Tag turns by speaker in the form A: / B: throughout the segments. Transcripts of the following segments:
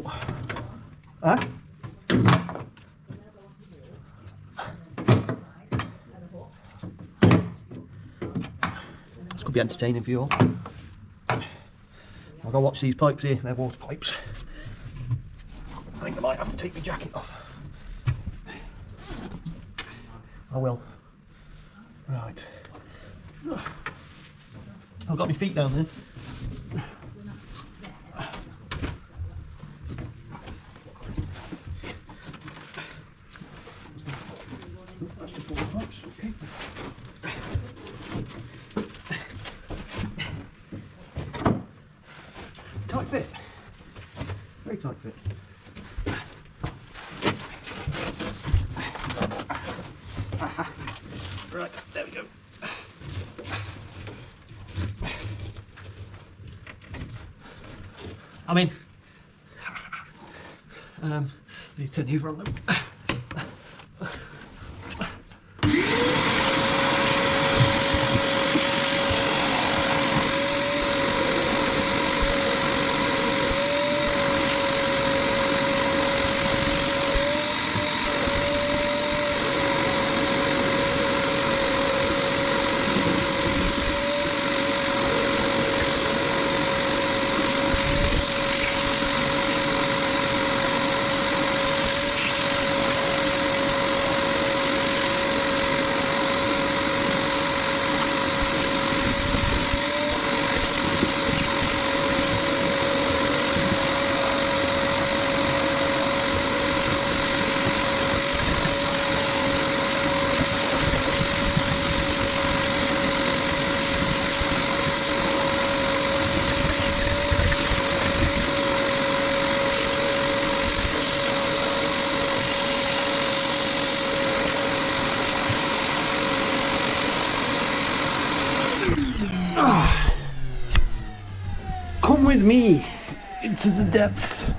A: go. Huh? This could be entertaining for you all. I'll go watch these pipes here, they're water pipes. I think I might have to take my jacket off. I will. Right. I've got my feet down there. That's just water pipes, okay. Tight fit. Very tight fit. Right, there we go. I'm in. Need to turn the Hoover on them. Come with me into the depths.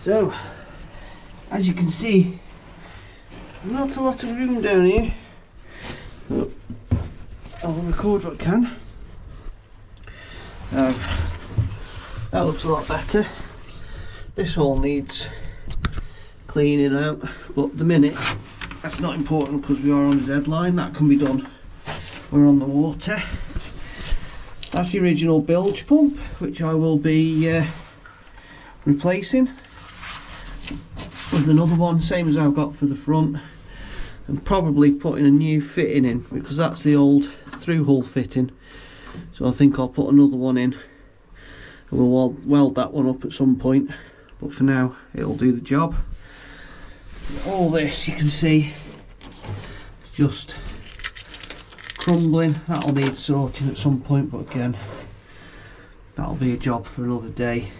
A: So, as you can see, not a lot of room down here. I'll record what I can. That looks a lot better. This all needs cleaning out, but at the minute that's not important because we are on the deadline. That can be done. We're on the water. That's the original bilge pump, which I will be replacing with another one, same as I've got for the front, and probably putting a new fitting in because that's the old through hull fitting. So I think I'll put another one in and we'll weld that one up at some point, but for now it'll do the job. All this you can see is just crumbling. That'll need sorting at some point, but again that'll be a job for another day.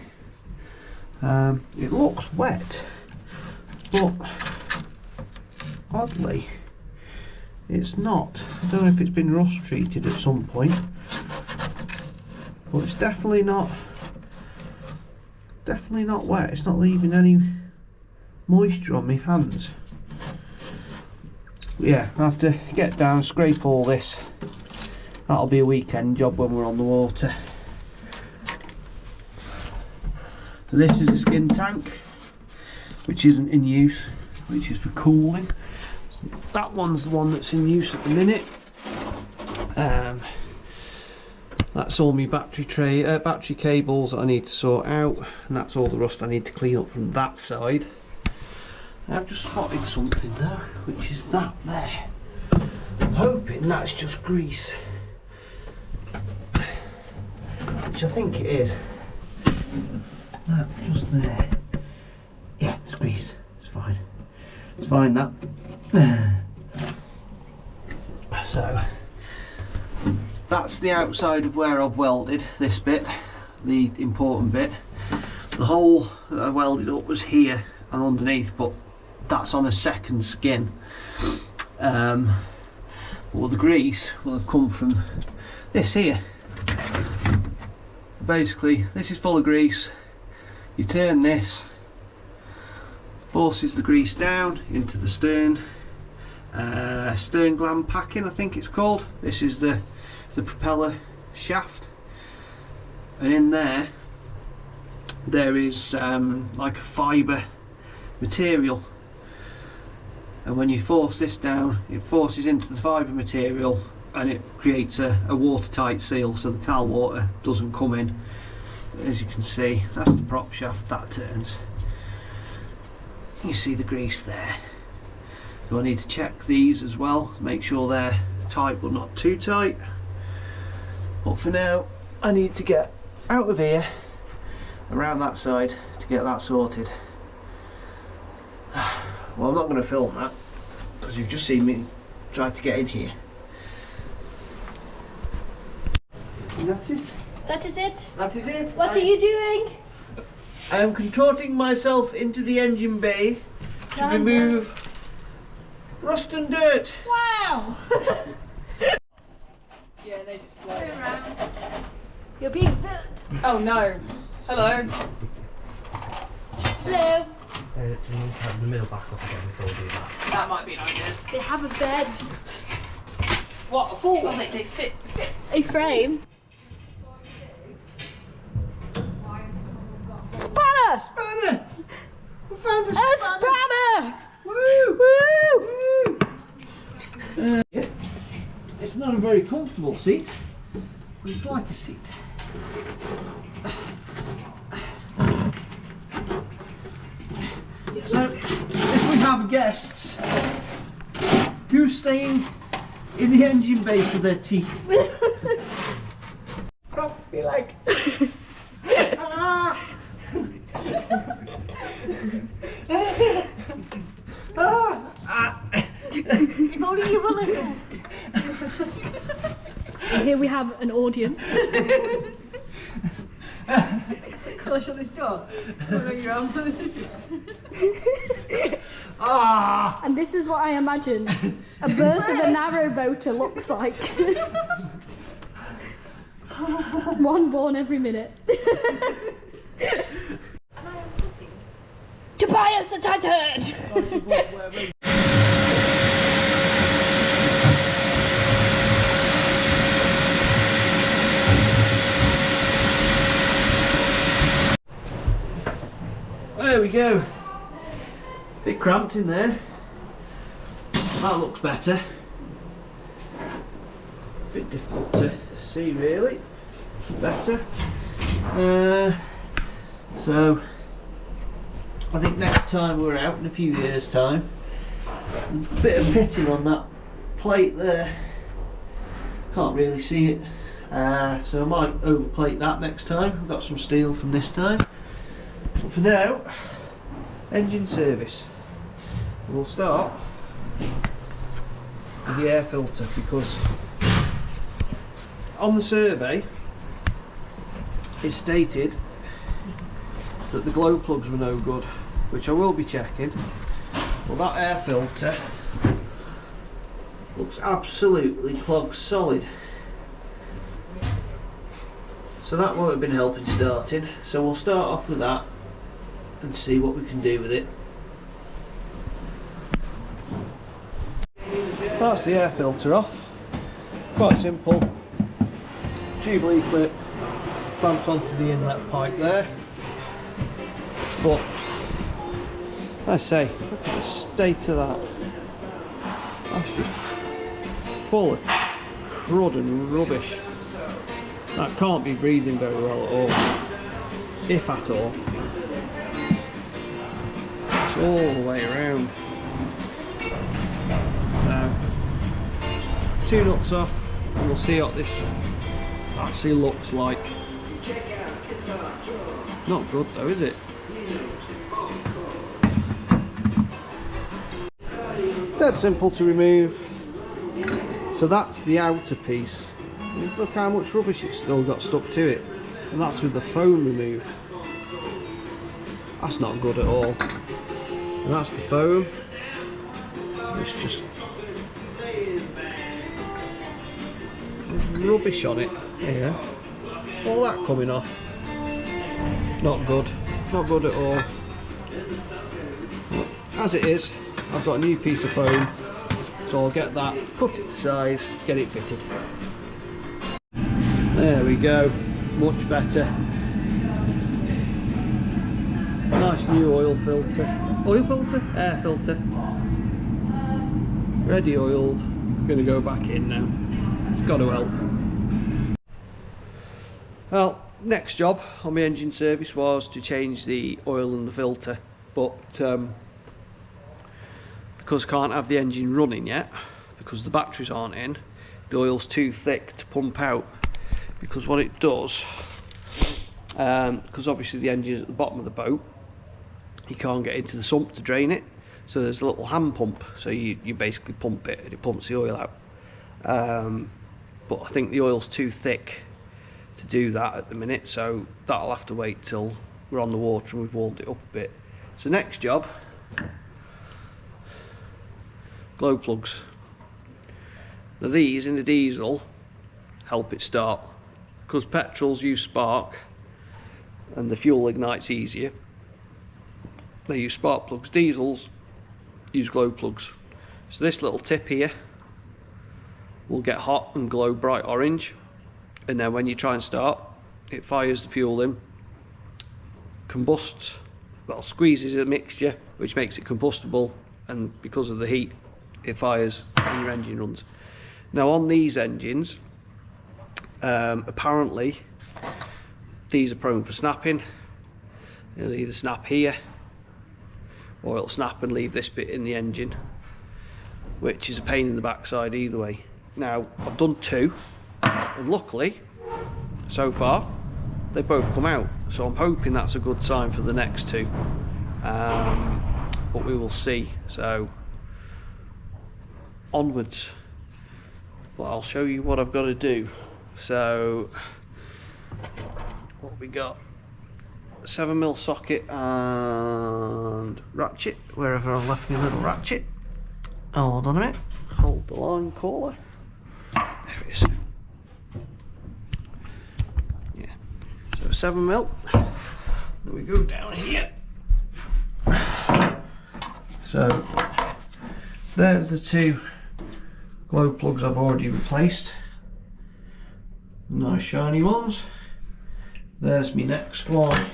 A: It looks wet, but oddly it's not. I don't know if it's been rust treated at some point, but it's definitely not wet. It's not leaving any moisture on my hands. Yeah, I have to get down, scrape all this. That'll be a weekend job when we're on the water. So this is a skin tank, which isn't in use, which is for cooling. So that one's the one that's in use at the minute. That's all my battery cables that I need to sort out, and that's all the rust I need to clean up from that side. I've just spotted something though, which is that there. I'm hoping that's just grease, which I think it is. That just there. Yeah, it's grease. It's fine. It's fine that. So that's the outside of where I've welded this bit, the important bit. The hole that I welded up was here and underneath, but that's on a second skin. But the grease will have come from this here. Basically, this is full of grease. You turn this, forces the grease down into the stern gland packing, I think it's called. This is the propeller shaft. and in there is like a fibre material, and when you force this down, it forces into the fibre material and it creates a watertight seal so the canal water doesn't come in. As you can see, that's the prop shaft, that turns. You see the grease there. So I need to check these as well, make sure they're tight but not too tight. But for now I need to get out of here around that side to get that sorted. Well, I'm not going to film that because you've just seen me try to get in here. And that's it.
B: That is it.
A: That is it.
B: What are you doing?
A: I am contorting myself into the engine bay to remove rust and dirt.
B: Wow!
C: Yeah, they just slide
B: around. You're being filmed.
C: Oh no. Hello.
B: Hello.
D: Do you need to have the middle back up again before we do that?
C: That might be an idea.
B: They have a bed.
A: What a fool!
C: I think they fits.
B: A frame. Spanner!
A: Spanner! We found a
B: A
A: spanner!
B: spanner!
A: Woo! Woo! Yeah. It's not a very comfortable seat, but it's like a seat. So, if we have guests, who's staying in the engine bay for their tea? Don't be like. Ah!
B: If only you were little. Here we have an audience.
C: Shall I shut this door? Oh, no, you're on.
A: Ah!
B: And this is what I imagine a birth of a narrowboater looks like. One born every minute. Tobias the Titan!
A: There we go. Bit cramped in there. That looks better. Bit difficult to see really. Better. So I think next time we're out in a few years' time, a bit of pitting on that plate there. Can't really see it. So I might overplate that next time. I've got some steel from this time. But for now, engine service. We'll start with the air filter, because on the survey it stated that the glow plugs were no good, which I will be checking. Well, that air filter looks absolutely clog solid, so that won't have been helping starting. So we'll start off with that and see what we can do with it. That's the air filter off. Quite simple. Tube leaf clip clamps onto the inlet pipe there. But I say, look at the state of that. That's just full of crud and rubbish. That can't be breathing very well at all, if at all. It's all the way around. Now, 2 nuts off, and we'll see what this actually looks like. Not good though, is it? Dead simple to remove. So that's the outer piece. Look how much rubbish it's still got stuck to it, and that's with the foam removed. That's not good at all. And that's the foam. It's just rubbish on it. Yeah, all that coming off. Not good. Not good at all. But as it is, I've got a new piece of foam, so I'll get that, cut it to size, get it fitted. There we go. much better. Nice new oil filter. Oil filter? Air filter. Ready oiled. I'm going to go back in now. It's got to help. Well, next job on my engine service was to change the oil and the filter, but because I can't have the engine running yet, because the batteries aren't in, the oil's too thick to pump out. Because what it does, because obviously the engine is at the bottom of the boat, you can't get into the sump to drain it, so there's a little hand pump, so you basically pump it and it pumps the oil out. But I think the oil's too thick to do that at the minute, so that'll have to wait till we're on the water and we've warmed it up a bit. So next job, glow plugs. Now these in the diesel help it start, because petrols use spark and the fuel ignites easier. They use spark plugs. Diesels use glow plugs. So this little tip here will get hot and glow bright orange, and then when you try and start, it fires the fuel in, combusts, well, squeezes a mixture which makes it combustible, and because of the heat it fires and your engine runs. Now on these engines, apparently these are prone for snapping. It'll either snap here or it'll snap and leave this bit in the engine, which is a pain in the backside either way. Now I've done two, and luckily so far they both come out, so I'm hoping that's a good sign for the next two, but we will see. So onwards, but I'll show you what I've got to do. So what we got, 7mm socket and ratchet, wherever I've left my little ratchet. Hold on a minute, hold the line caller. There it is. Yeah, so 7mm. Then we go down here. So there's the two glow plugs I've already replaced. Nice shiny ones. There's my next one.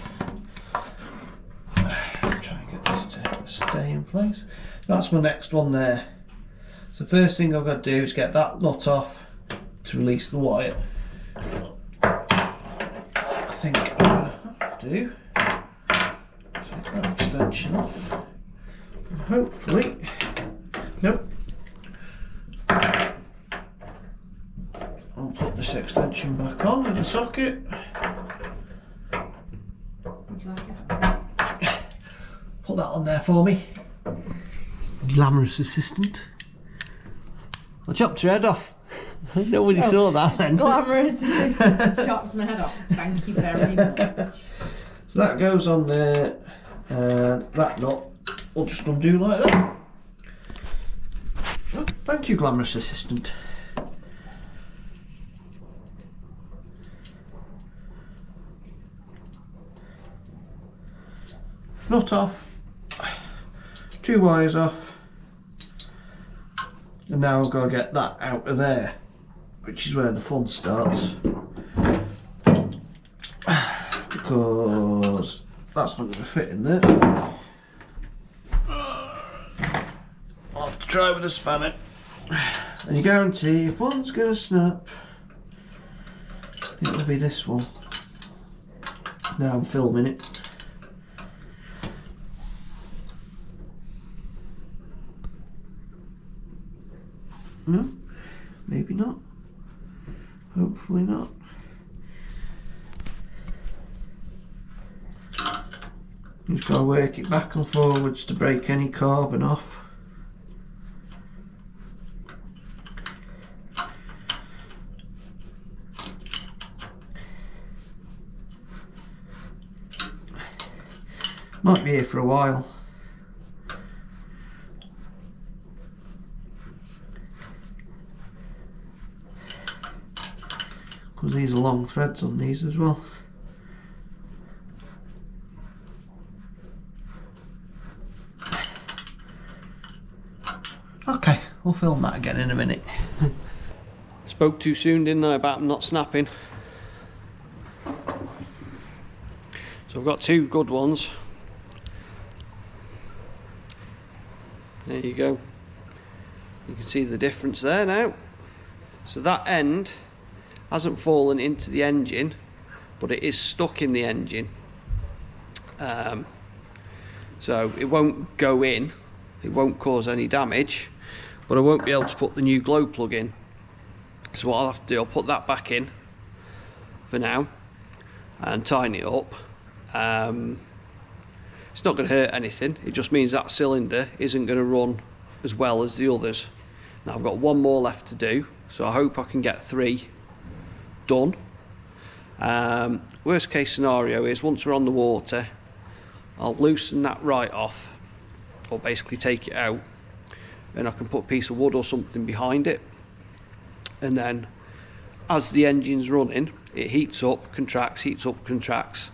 A: Try and get this to stay in place. That's my next one there. So first thing I've got to do is get that nut off to release the wire. I think I'm going to have to take that extension off. And hopefully, nope. I'll put this extension back on with the socket. Put that on there for me. Glamorous assistant. I chopped your head off. Nobody saw that then.
C: Glamorous assistant chops my head off. Thank you very much.
A: So that goes on there, and that nut will just undo like that. Oh, thank you, glamorous assistant. Nut off, two wires off, and now I've got to get that out of there, which is where the fun starts, because that's not going to fit in there. I'll have to try with a spanner, and you guarantee if one's going to snap, it'll be this one. Now I'm filming it. No, maybe not. Hopefully not. Just got to work it back and forwards to break any carbon off. Might be here for a while. Because these are long threads on these as well. Okay, we'll film that again in a minute. Spoke too soon, didn't I, about them not snapping? So I've got two good ones. There you go. You can see the difference there now. So that end hasn't fallen into the engine, but it is stuck in the engine. So it won't go in, it won't cause any damage, but I won't be able to put the new glow plug in. So what I'll have to do, I'll put that back in for now and tighten it up. It's not going to hurt anything, it just means that cylinder isn't going to run as well as the others. Now I've got one more left to do, so I hope I can get 3 done. Worst case scenario is once we're on the water, I'll loosen that right off, or basically take it out, and I can put a piece of wood or something behind it, and then as the engine's running it heats up, contracts,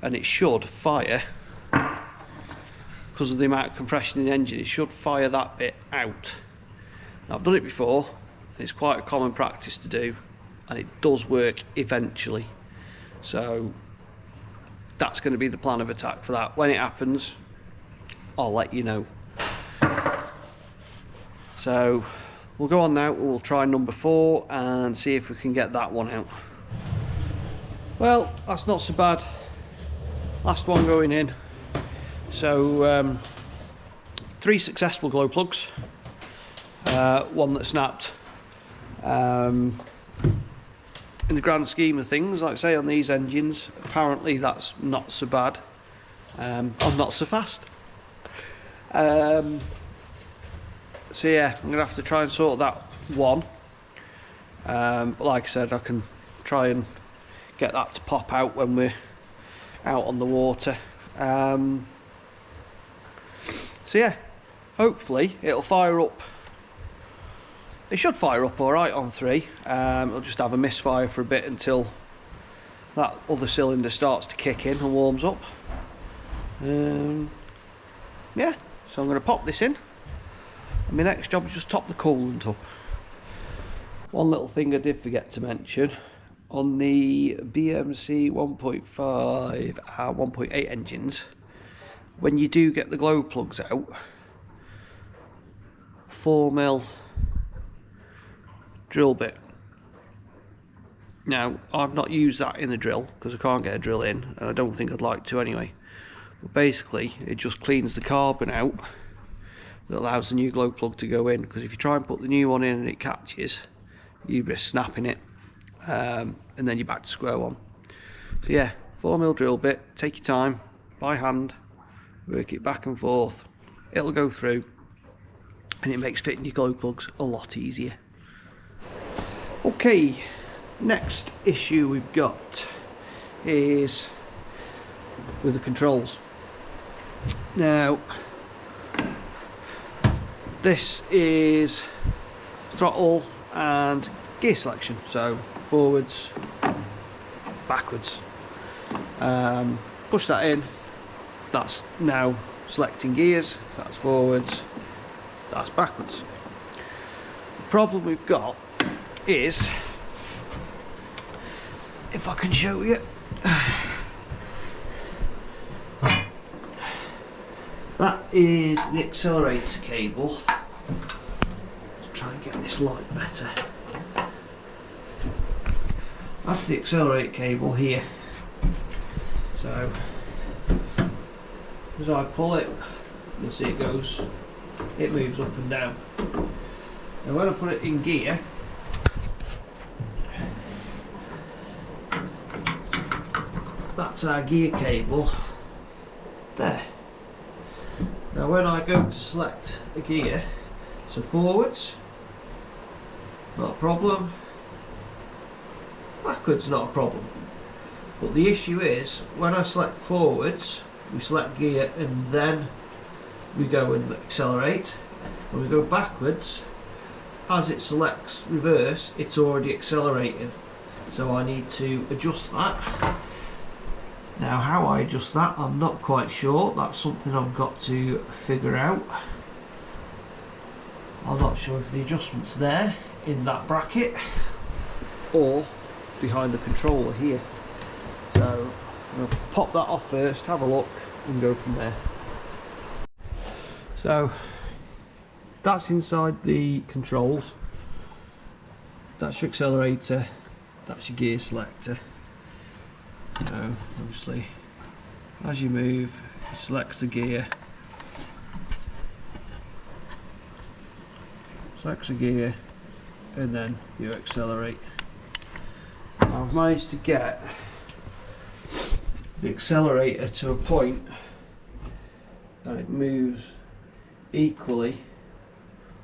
A: and it should fire, because of the amount of compression in the engine, it should fire that bit out. Now I've done it before, it's quite a common practice to do, and it does work eventually. So that's going to be the plan of attack for that. When it happens, I'll let you know. So we'll go on now, we'll try number 4 and see if we can get that one out. Well, that's not so bad. Last one going in. So 3 successful glow plugs. One that snapped. In the grand scheme of things, like I say, on these engines, apparently that's not so bad. Or not so fast. So yeah, I'm going to have to try and sort that one. But like I said, I can try and get that to pop out when we're out on the water. So yeah, hopefully it'll fire up. It should fire up alright on 3. It'll just have a misfire for a bit until that other cylinder starts to kick in and warms up. Yeah, so I'm going to pop this in, and my next job is just top the coolant up. One little thing I did forget to mention, on the BMC 1.5 and 1.8 engines, when you do get the glow plugs out, 4mm drill bit. Now I've not used that in the drill because I can't get a drill in, and I don't think I'd like to anyway, but basically it just cleans the carbon out that allows the new glow plug to go in, because if you try and put the new one in and it catches, you risk snapping it, and then you're back to square one. So yeah, 4mm drill bit, take your time, by hand, work it back and forth, it'll go through, and it makes fitting your glow plugs a lot easier. Okay, next issue we've got is with the controls. Now, this is throttle and gear selection, so forwards, backwards. Push that in, that's now selecting gears, that's forwards, that's backwards. The problem we've got is, if I can show you, that is the accelerator cable. Try and get this light better. That's the accelerator cable here. So as I pull it, you'll see it goes, it moves up and down. Now when I put it in gear, that's our gear cable there. Now when I go to select a gear, so forwards, not a problem, backwards not a problem, but the issue is when I select forwards, we select gear and then we go and accelerate. When we go backwards, as it selects reverse, it's already accelerated, so I need to adjust that. Now how I adjust that, I'm not quite sure. That's something I've got to figure out. I'm not sure if the adjustment's there in that bracket or behind the controller here. So I'll pop that off first, have a look and go from there. So that's inside the controls. That's your accelerator, that's your gear selector. So obviously as you move it selects the gear. Selects the gear and then you accelerate. Now I've managed to get the accelerator to a point that it moves equally,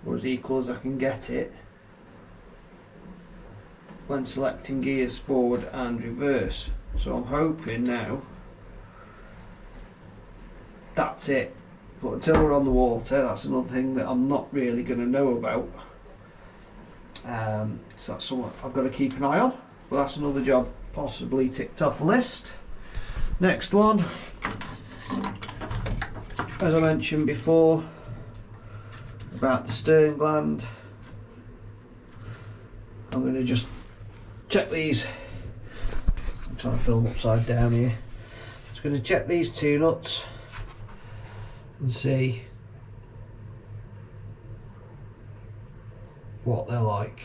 A: or as equal as I can get it, when selecting gears forward and reverse. So I'm hoping now that's it, but until we're on the water, that's another thing that I'm not really going to know about. So that's something I've got to keep an eye on, but that's another job possibly ticked off the list. Next one, as I mentioned before about the stern gland, I'm going to just check these. I'm trying to film upside down here. Just going to check these two nuts and see what they're like.